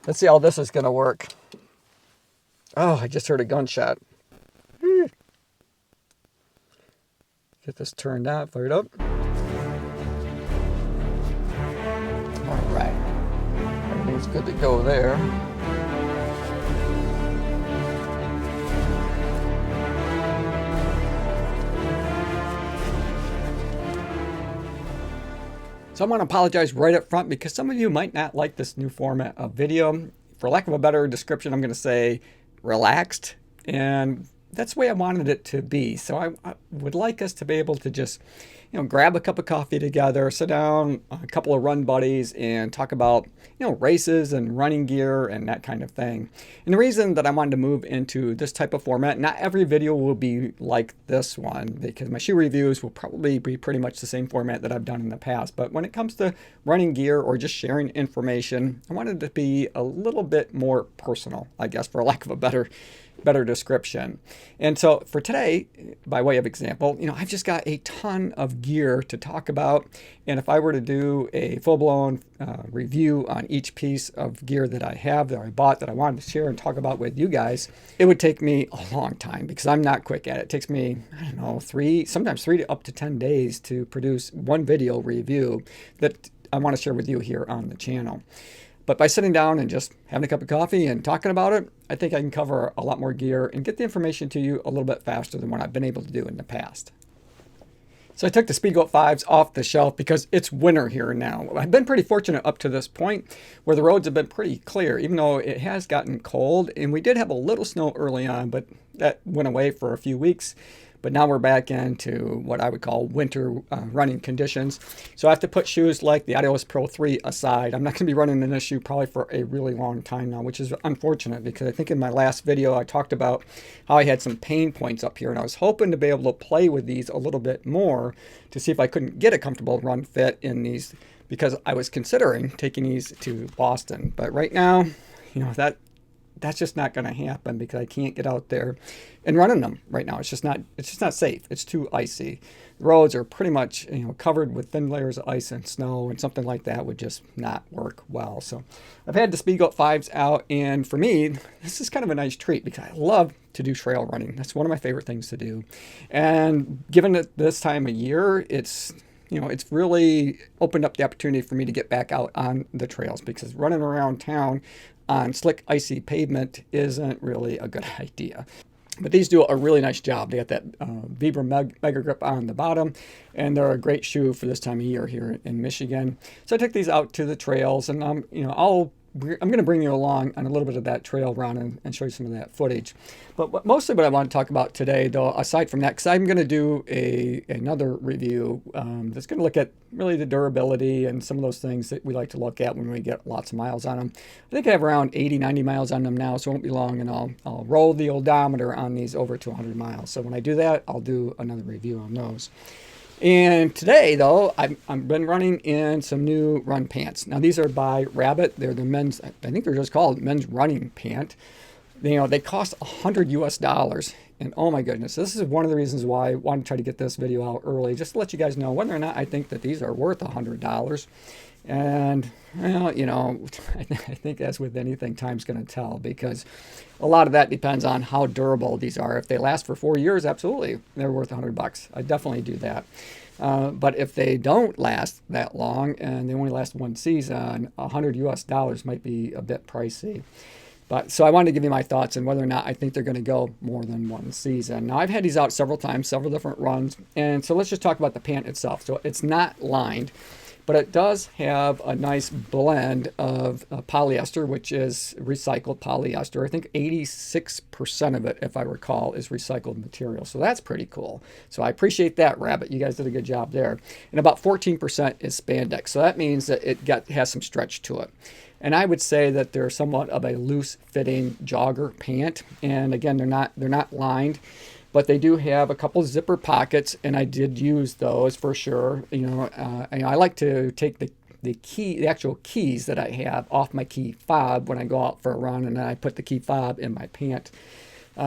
Let's see how this is going to work. Oh, I just heard a gunshot. Get this turned out, fired up. All right. Everything's good to go there. So I want to apologize right up front because some of you might not like this new format of video. For lack of a better description, I'm going to say relaxed. And that's the way I wanted it to be. So I would like us to be able to just, grab a cup of coffee together, sit down, a couple of run buddies, and talk about, races and running gear and that kind of thing. And the reason that I wanted to move into this type of format, not every video will be like this one, because my shoe reviews will probably be pretty much the same format that I've done in the past. But when it comes to running gear or just sharing information, I wanted it to be a little bit more personal, I guess, for lack of a better description. And so for today, by way of example, I've just got a ton of gear to talk about. And if I were to do a full-blown review on each piece of gear that I have, that I bought, that I wanted to share and talk about with you guys, it would take me a long time because I'm not quick at it. It takes me, sometimes 3 to up to 10 days to produce one video review that I want to share with you here on the channel. But by sitting down and just having a cup of coffee and talking about it, I think I can cover a lot more gear and get the information to you a little bit faster than what I've been able to do in the past. So I took the Speedgoat 5s off the shelf because it's winter here now. I've been pretty fortunate up to this point where the roads have been pretty clear, even though it has gotten cold. And we did have a little snow early on, but that went away for a few weeks. But now we're back into what I would call winter running conditions. So I have to put shoes like the Adios Pro 3 aside. I'm not going to be running in this shoe probably for a really long time now, which is unfortunate because I think in my last video I talked about how I had some pain points up here. And I was hoping to be able to play with these a little bit more to see if I couldn't get a comfortable run fit in these, because I was considering taking these to Boston. But right now, that's just not going to happen because I can't get out there and run in them right now. It's just not safe. It's too icy. The roads are pretty much covered with thin layers of ice and snow, and something like that would just not work well. So I've had the Speedgoat 5s out, and for me, this is kind of a nice treat because I love to do trail running. That's one of my favorite things to do. And given it this time of year, it's really opened up the opportunity for me to get back out on the trails, because running around town on slick, icy pavement isn't really a good idea. But these do a really nice job. They got that Vibram Mega Grip on the bottom, and they're a great shoe for this time of year here in Michigan. So I took these out to the trails, and I'm going to bring you along on a little bit of that trail run and show you some of that footage. But mostly what I want to talk about today, though, aside from that, because I'm going to do another review that's going to look at really the durability and some of those things that we like to look at when we get lots of miles on them. I think I have around 80, 90 miles on them now, so it won't be long, and I'll roll the odometer on these over to 100 miles. So when I do that, I'll do another review on those. And today, though, I've been running in some new run pants. Now, these are by Rabbit. They're the men's, I think they're just called men's running pant. They cost $100 US. And oh my goodness, this is one of the reasons why I wanted to try to get this video out early, just to let you guys know whether or not I think that these are worth $100. And, well, I think as with anything, time's going to tell, because a lot of that depends on how durable these are. If they last for 4 years, absolutely, they're worth $100. I definitely do that. But if they don't last that long and they only last one season, $100 US might be a bit pricey. But so I wanted to give you my thoughts on whether or not I think they're going to go more than one season. Now, I've had these out several times, several different runs. And so let's just talk about the pant itself. So it's not lined, but it does have a nice blend of polyester, which is recycled polyester. I think 86% of it, if I recall, is recycled material. So that's pretty cool. So I appreciate that, Rabbit. You guys did a good job there. And about 14% is spandex. So that means that it has some stretch to it. And I would say that they're somewhat of a loose-fitting jogger pant. And again, they're not lined, but they do have a couple zipper pockets, and I did use those for sure. I like to take the actual keys that I have off my key fob when I go out for a run, and then I put the key fob in my pant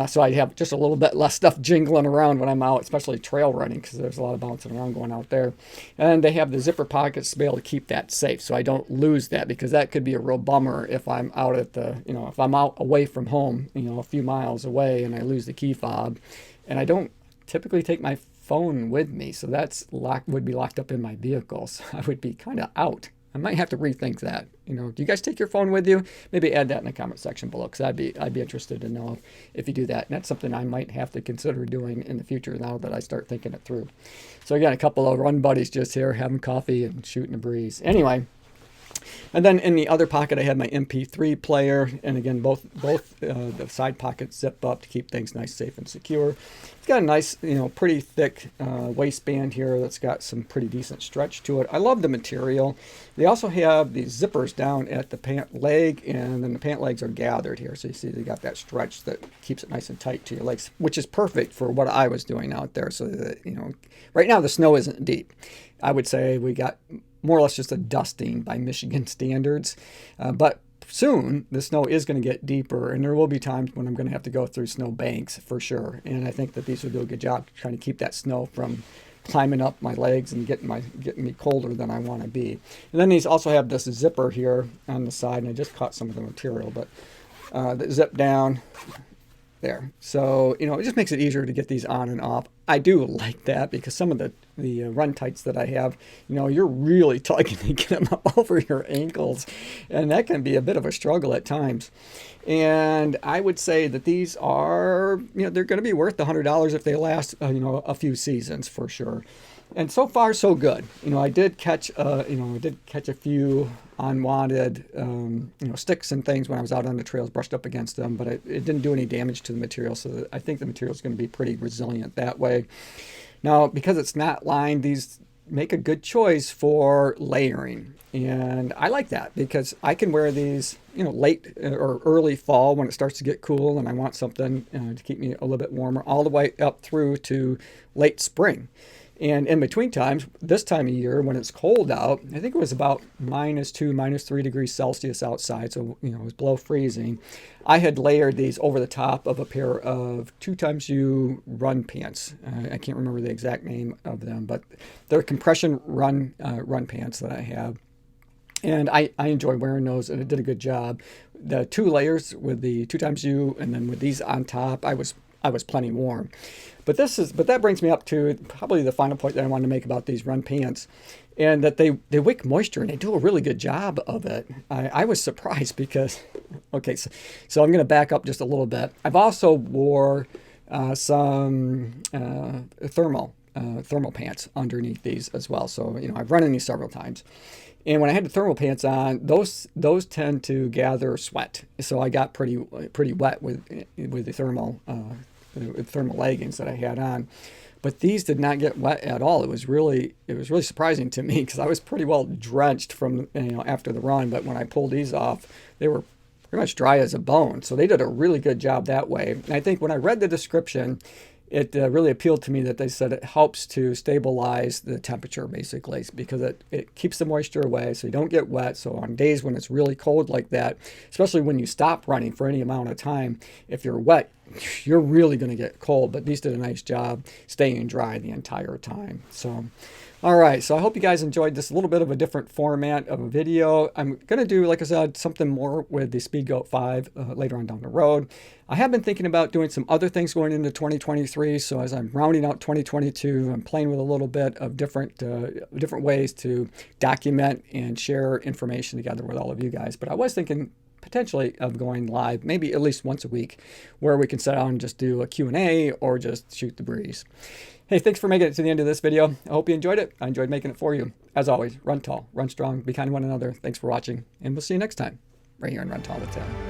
So I have just a little bit less stuff jingling around when I'm out, especially trail running, because there's a lot of bouncing around going out there. And they have the zipper pockets to be able to keep that safe, so I don't lose that, because that could be a real bummer if I'm out at the, if I'm out away from home, a few miles away, and I lose the key fob. And I don't typically take my phone with me, so that's would be locked up in my vehicle, so I would be kind of out. I might have to rethink that. Do you guys take your phone with you? Maybe add that in the comment section below, because I'd be interested to know if you do that. And that's something I might have to consider doing in the future now that I start thinking it through. So again, a couple of run buddies just here having coffee and shooting a breeze. Anyway. And then in the other pocket, I had my MP3 player, and again, both the side pockets zip up to keep things nice, safe, and secure. It's got a nice, pretty thick waistband here that's got some pretty decent stretch to it. I love the material. They also have these zippers down at the pant leg, and then the pant legs are gathered here. So you see they got that stretch that keeps it nice and tight to your legs, which is perfect for what I was doing out there. So that, right now the snow isn't deep. I would say we got more or less just a dusting by Michigan standards. But soon the snow is going to get deeper, and there will be times when I'm going to have to go through snow banks for sure. And I think that these will do a good job trying to keep that snow from climbing up my legs and getting me colder than I want to be. And then these also have this zipper here on the side, and I just caught some of the material, but that zip down there. So, it just makes it easier to get these on and off. I do like that, because some of the run tights that I have, you're really tugging to get them up over your ankles, and that can be a bit of a struggle at times. And I would say that these are, they're going to be worth the $100 if they last, a few seasons for sure. And so far, so good. I did catch, a few unwanted, sticks and things when I was out on the trails, brushed up against them, but it didn't do any damage to the material. So I think the material is going to be pretty resilient that way. Now, because it's not lined, these make a good choice for layering. And I like that, because I can wear these, late or early fall when it starts to get cool and I want something to keep me a little bit warmer, all the way up through to late spring. And in between times, this time of year when it's cold out, I think it was about -2, -3 degrees Celsius outside, so it was below freezing. I had layered these over the top of a pair of 2XU run pants. I can't remember the exact name of them, but they're compression run pants that I have. And I enjoy wearing those, and it did a good job. The 2 layers with the 2XU, and then with these on top, I was plenty warm. But that brings me up to probably the final point that I wanted to make about these run pants, and that they wick moisture, and they do a really good job of it. I was surprised, because, okay, so I'm going to back up just a little bit. I've also wore some thermal pants underneath these as well. So, I've run in these several times. And when I had the thermal pants on, those tend to gather sweat. So I got pretty wet with the thermal leggings that I had on. But these did not get wet at all. It was really surprising to me, because I was pretty well drenched from after the run. But when I pulled these off, they were pretty much dry as a bone. So they did a really good job that way. And I think when I read the description, it really appealed to me that they said it helps to stabilize the temperature, basically, because it keeps the moisture away so you don't get wet. So on days when it's really cold like that, especially when you stop running for any amount of time, if you're wet, you're really going to get cold. But these did a nice job staying dry the entire time. So, all right, so I hope you guys enjoyed this, a little bit of a different format of a video. I'm going to do, like I said, something more with the Speedgoat 5 later on down the road. I have been thinking about doing some other things going into 2023. So as I'm rounding out 2022, I'm playing with a little bit of different ways to document and share information together with all of you guys. But I was thinking potentially of going live, maybe at least once a week, where we can sit down and just do a Q&A or just shoot the breeze. Hey, thanks for making it to the end of this video. I hope you enjoyed it. I enjoyed making it for you. As always, run tall, run strong, be kind to one another. Thanks for watching, and we'll see you next time, right here on Run Tall with Tim.